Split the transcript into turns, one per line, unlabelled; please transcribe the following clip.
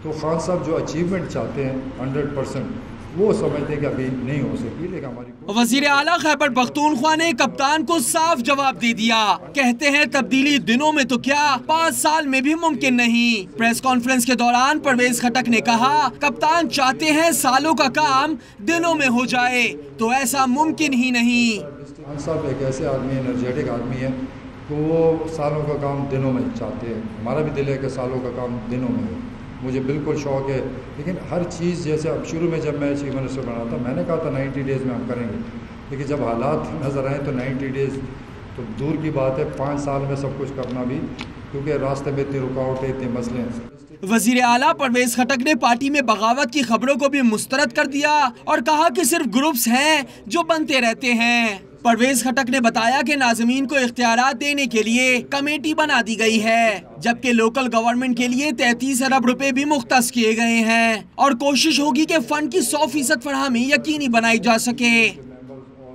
تو خان صاحب جو اچیومنٹ چاہتے ہیں 100% وہ سمجھتے ہیں کہ ابھی نہیں ہو سکتی، لیکن ہماری
وزیر اعلیٰ خیبر پختونخوا نے کپتان کو صاف جواب دے دیا، کہتے ہیں تبدیلی دنوں میں تو کیا 5 سال میں بھی ممکن نہیں۔ پریس کانفرنس کے دوران پرویز خٹک نے کہا کپتان چاہتے ہیں سالوں کا کام دنوں میں ہو جائے تو ایسا ممکن ہی نہیں۔
خان صاحب ایک ایسے آدمی انرجیٹک آدمی ہے کہ وہ سالوں کا کام دنوں میں چاہتے ہیں، ہمارا بھی دل ہے کہ سالوں کا کام دنوں میں ہو، مجھے بالکل شوق ہے، لیکن ہر چیز جیسے اب شروع میں جب میں چیف منسٹر بنا تھا میں نے کہا تھا 90 ڈیز میں ہم کریں گے، لیکن جب حالات نظر آئیں تو 90 ڈیز تو دور کی بات ہے، 5 سال میں سب کچھ کرنا بھی، کیونکہ راستے میں اتنی رکاوٹیں اتنے مسئلے ہیں۔
وزیر اعلیٰ پرویز خٹک نے پارٹی میں بغاوت کی خبروں کو بھی مسترد کر دیا اور کہا کہ صرف گروپس ہیں جو بنتے رہتے ہیں۔ پرویز خٹک نے بتایا کہ ناظمین کو اختیارات دینے کے لیے کمیٹی بنا دی گئی ہے، جبکہ لوکل گورنمنٹ کے لیے 33 ارب روپے بھی مختص کیے گئے ہیں اور کوشش ہوگی کہ فنڈ کی 100% فراہمی یقینی بنائی جا سکے۔